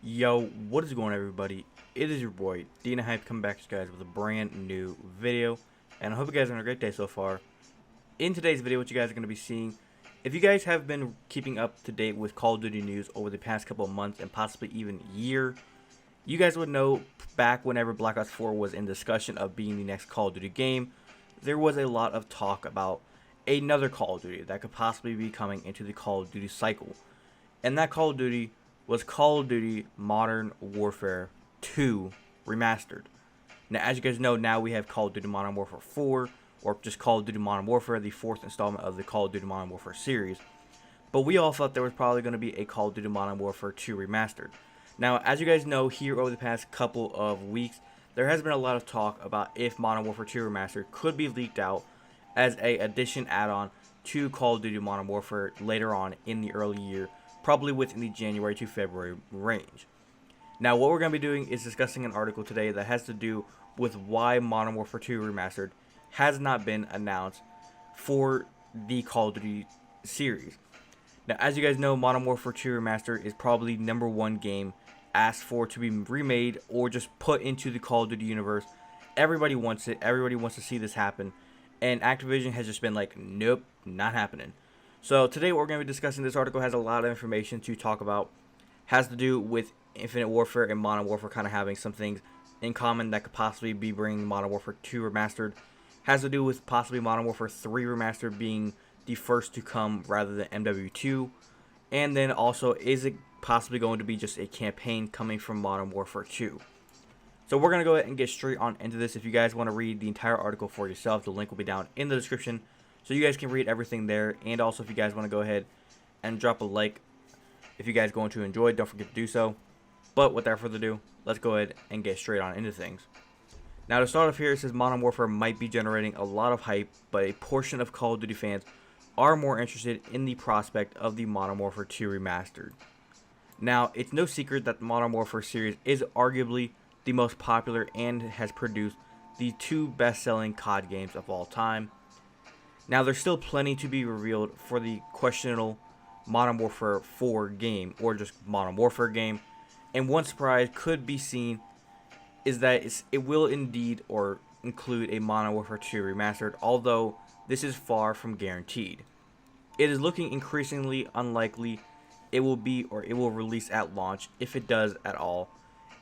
Yo, what is going on, everybody? It is your boy Dina Hype coming back to you guys with a brand new video, and I hope you guys are having a great day so far. In today's video, what you guys are going to be seeing, if you guys have been keeping up to date with Call of Duty news over the past couple of months and possibly even year, you guys would know back whenever Black Ops 4 was in discussion of being the next Call of Duty game, there was a lot of talk about another Call of Duty that could possibly be coming into the Call of Duty cycle, and that Call of Duty was Call of Duty Modern Warfare 2 Remastered. Now, as you guys know, now we have Call of Duty Modern Warfare 4, or just Call of Duty Modern Warfare, the fourth installment of the Call of Duty Modern Warfare series. But we all thought there was probably going to be a Call of Duty Modern Warfare 2 Remastered. Now, as you guys know, here over the past couple of weeks, there has been a lot of talk about if Modern Warfare 2 Remastered could be leaked out as a addition add-on to Call of Duty Modern Warfare later on in the early year, probably within the January to February range. Now, what we're going to be doing is discussing an article today that has to do with why Modern Warfare 2 Remastered has not been announced for the Call of Duty series. Now, as you guys know, Modern Warfare 2 Remastered is probably #1 game asked for to be remade or just put into the Call of Duty universe. Everybody wants it. Everybody wants to see this happen. And Activision has just been like, nope, not happening. So today what we're going to be discussing, this article has a lot of information to talk about. Has to do with Infinite Warfare and Modern Warfare kind of having some things in common that could possibly be bringing Modern Warfare 2 Remastered. Has to do with possibly Modern Warfare 3 Remastered being the first to come rather than MW2. And then also, is it possibly going to be just a campaign coming from Modern Warfare 2? So we're going to go ahead and get straight on into this. If you guys want to read the entire article for yourself, the link will be down in the description, so you guys can read everything there. And also, if you guys want to go ahead and drop a like, if you guys are going to enjoy, don't forget to do so. But without further ado, let's go ahead and get straight on into things. Now, to start off here, it says Modern Warfare might be generating a lot of hype, but a portion of Call of Duty fans are more interested in the prospect of the Modern Warfare 2 Remastered. Now, it's no secret that the Modern Warfare series is arguably the most popular and has produced the two best-selling COD games of all time. Now, there's still plenty to be revealed for the questionable Modern Warfare 4 game, or just Modern Warfare game, and one surprise could be seen is that it will indeed or include a Modern Warfare 2 Remastered, although this is far from guaranteed. It is looking increasingly unlikely it will be or it will release at launch, if it does at all.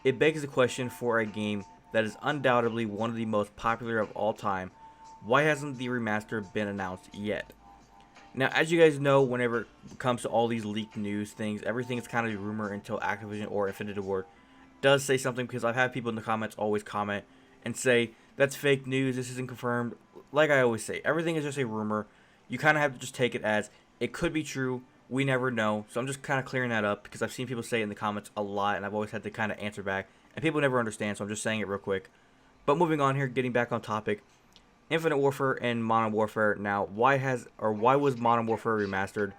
It begs the question for a game that is undoubtedly one of the most popular of all time. Why hasn't the remaster been announced yet? Now, as you guys know, whenever it comes to all these leaked news things, everything is kind of a rumor until Activision or Infinite Ward does say something, because I've had people in the comments always comment and say, that's fake news, this isn't confirmed. Like I always say, everything is just a rumor. You kind of have to just take it as, it could be true, we never know. So I'm just kind of clearing that up, because I've seen people say it in the comments a lot, and I've always had to kind of answer back, and people never understand, so I'm just saying it real quick. But moving on here, getting back on topic, Infinite Warfare and Modern Warfare. Now, why was Modern Warfare Remastered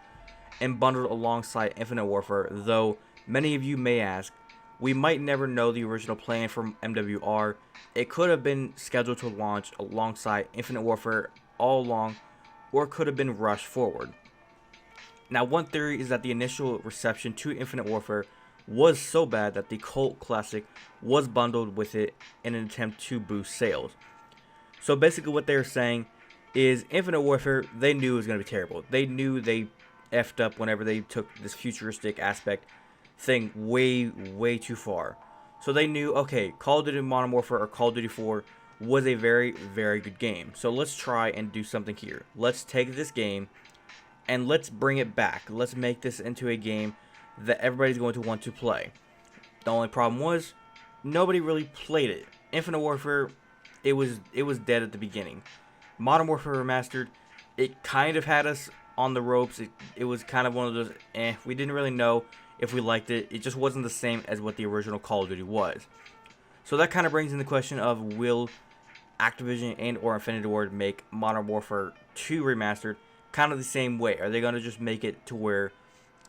and bundled alongside Infinite Warfare? Though many of you may ask, we might never know the original plan for MWR. It could have been scheduled to launch alongside Infinite Warfare all along, or it could have been rushed forward. Now, one theory is that the initial reception to Infinite Warfare was so bad that the cult classic was bundled with it in an attempt to boost sales. So basically what they're saying is Infinite Warfare, they knew it was going to be terrible. They knew they effed up whenever they took this futuristic aspect thing way too far. So they knew, okay, Call of Duty Modern Warfare or Call of Duty 4 was a very good game. So let's try and do something here. Let's take this game and let's bring it back. Let's make this into a game that everybody's going to want to play. The only problem was nobody really played it. Infinite Warfare, it was dead at the beginning. Modern Warfare Remastered, it kind of had us on the ropes. It was kind of one of those, we didn't really know if we liked it. It just wasn't the same as what the original Call of Duty was. So that kind of brings in the question of, will Activision and or Infinity Ward make Modern Warfare 2 Remastered kind of the same way? Are they going to just make it to where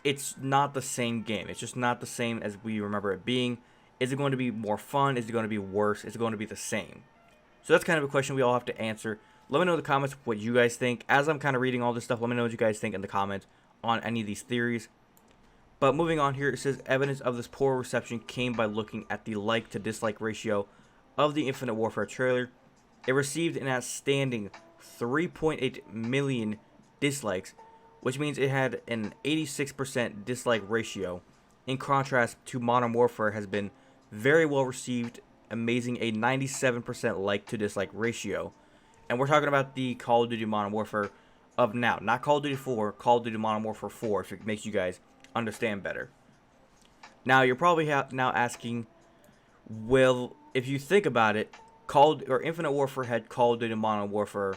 it's not the same game? It's just not the same as we remember it being. Is it going to be more fun? Is it going to be worse? Is it going to be the same? So that's kind of a question we all have to answer. Let me know in the comments what you guys think. As I'm kind of reading all this stuff, let me know what you guys think in the comments on any of these theories. But moving on here, it says evidence of this poor reception came by looking at the like to dislike ratio of the Infinite Warfare trailer. It received an outstanding 3.8 million dislikes, which means it had an 86% dislike ratio. In contrast to Modern Warfare has been very well received, amazing a 97% like to dislike ratio. And we're talking about the Call of Duty Modern Warfare of now, not Call of Duty 4, Call of Duty Modern Warfare 4, if it makes you guys understand better. Now you're probably now asking, well, if you think about it, Infinite Warfare had Call of Duty Modern Warfare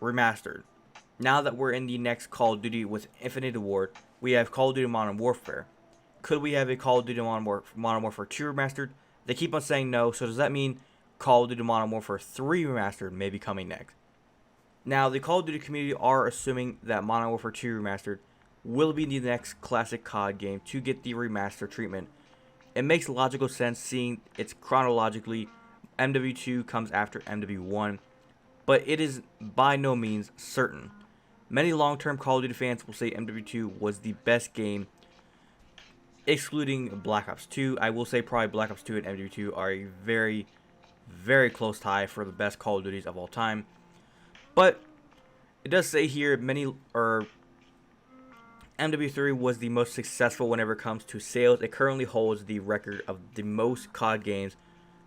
Remastered. Now that we're in the next Call of Duty with Infinite Award, we have Call of Duty Modern Warfare. Could we have a Call of Duty Modern Warfare 2 Remastered? They keep on saying no, so does that mean Call of Duty Modern Warfare 3 Remastered may be coming next? Now, the Call of Duty community are assuming that Modern Warfare 2 Remastered will be the next classic COD game to get the remaster treatment. It makes logical sense seeing it's chronologically MW2 comes after MW1, but it is by no means certain. Many long-term Call of Duty fans will say MW2 was the best game, excluding Black Ops 2. I will say probably Black Ops 2 and MW2 are a very, very close tie for the best Call of Duties of all time. But it does say here MW3 was the most successful whenever it comes to sales. It currently holds the record of the most COD games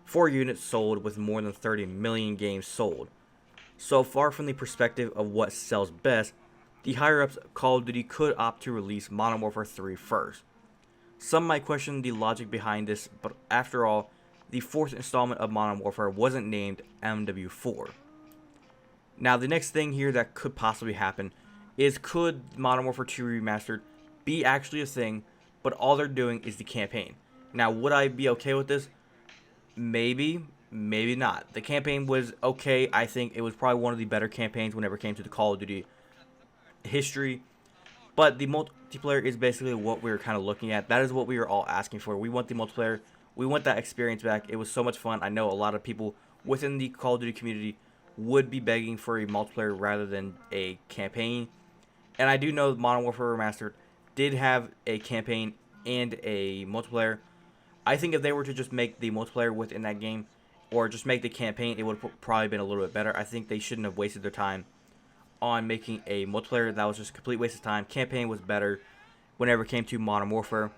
for units sold, with more than 30 million games sold. So far from the perspective of what sells best, the higher-ups of Call of Duty could opt to release Modern Warfare 3 first. Some might question the logic behind this, but after all, the fourth installment of Modern Warfare wasn't named MW4. Now, the next thing here that could possibly happen is, could Modern Warfare 2 Remastered be actually a thing, but all they're doing is the campaign? Now, would I be okay with this? Maybe, maybe not. The campaign was okay. I think it was probably one of the better campaigns whenever it came to the Call of Duty history. But the multiplayer is basically what we were kind of looking at. That is what we were all asking for. We want the multiplayer. We want that experience back. It was so much fun. I know a lot of people within the Call of Duty community would be begging for a multiplayer rather than a campaign. And I do know Modern Warfare Remastered did have a campaign and a multiplayer. I think if they were to just make the multiplayer within that game, or just make the campaign, it would have probably been a little bit better. I think they shouldn't have wasted their time on making a multiplayer. That was just a complete waste of time. Campaign was better whenever it came to Modern Warfare.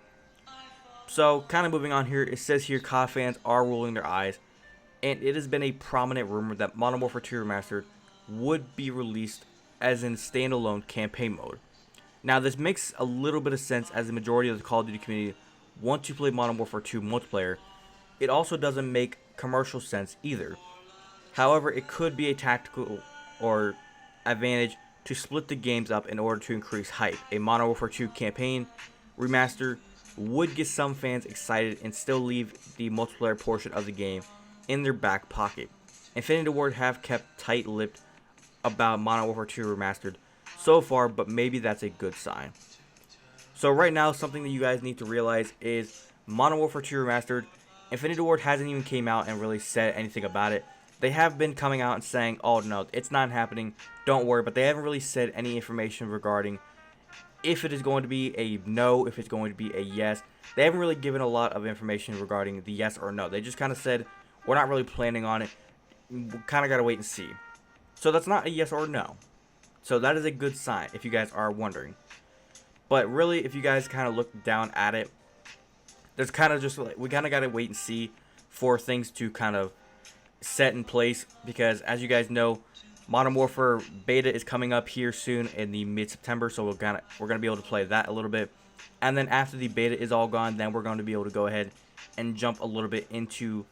So, kind of moving on here, it says here COD fans are rolling their eyes, and it has been a prominent rumor that Modern Warfare 2 Remastered would be released as in standalone campaign mode. Now, this makes a little bit of sense, as the majority of the Call of Duty community want to play Modern Warfare 2 multiplayer. It also doesn't make commercial sense either. However, it could be a tactical or advantage to split the games up in order to increase hype. A Modern Warfare 2 campaign remaster would get some fans excited and still leave the multiplayer portion of the game in their back pocket. Infinity Ward have kept tight-lipped about Modern Warfare 2 Remastered so far, but maybe that's a good sign. So right now, something that you guys need to realize is Modern Warfare 2 Remastered, Infinity Ward hasn't even came out and really said anything about it. They have been coming out and saying, oh no, it's not happening, don't worry, but they haven't really said any information regarding if it is going to be a no, if it's going to be a yes. They haven't really given a lot of information regarding the yes or no. They just kind of said, we're not really planning on it, we kind of got to wait and see. So that's not a yes or no. So that is a good sign, if you guys are wondering. But really, if you guys kind of look down at it, there's kind of just like, we kind of got to wait and see for things to kind of set in place, because as you guys know, Modern Warfare beta is coming up here soon in the mid-September, so we're gonna be able to play that a little bit. And then after the beta is all gone, then we're going to be able to go ahead and jump a little bit into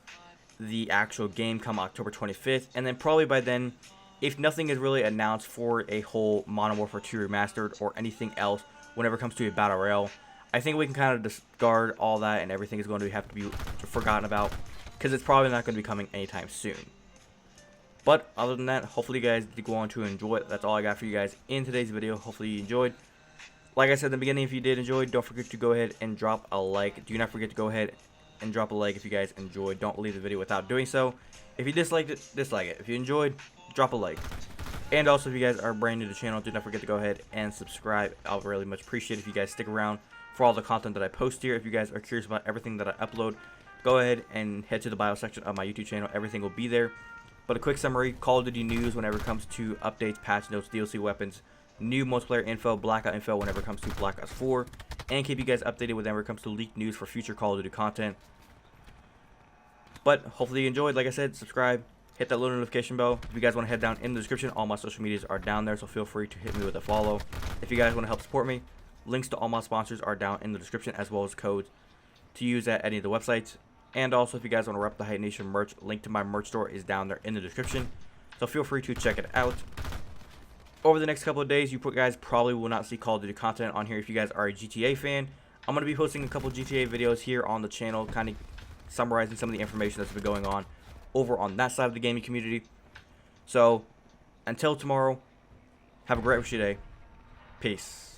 the actual game come October 25th. And then probably by then, if nothing is really announced for a whole Modern Warfare 2 Remastered or anything else whenever it comes to a Battle Royale, I think we can kind of discard all that and everything is going to have to be forgotten about, because it's probably not going to be coming anytime soon. But other than that, hopefully you guys did go on to enjoy it. That's all I got for you guys in today's video. Hopefully you enjoyed. Like I said in the beginning, if you did enjoy, don't forget to go ahead and drop a like. Do not forget to go ahead and drop a like if you guys enjoyed. Don't leave the video without doing so. If you disliked it, dislike it. If you enjoyed, drop a like. And also, if you guys are brand new to the channel, do not forget to go ahead and subscribe. I'll really much appreciate it if you guys stick around for all the content that I post here. If you guys are curious about everything that I upload, go ahead and head to the bio section of my YouTube channel. Everything will be there. But a quick summary, Call of Duty news whenever it comes to updates, patch notes, DLC weapons, new multiplayer info, blackout info whenever it comes to Black Ops 4, and keep you guys updated whenever it comes to leaked news for future Call of Duty content. But hopefully you enjoyed. Like I said, subscribe, hit that little notification bell. If you guys want to head down in the description, all my social medias are down there, so feel free to hit me with a follow. If you guys want to help support me, links to all my sponsors are down in the description, as well as codes to use at any of the websites. And also, if you guys want to rep the Hype Nation merch, link to my merch store is down there in the description, so feel free to check it out. Over the next couple of days, you guys probably will not see Call of Duty content on here. If you guys are a GTA fan, I'm going to be posting a couple GTA videos here on the channel, kind of summarizing some of the information that's been going on over on that side of the gaming community. So, until tomorrow, have a great rest of your day. Peace.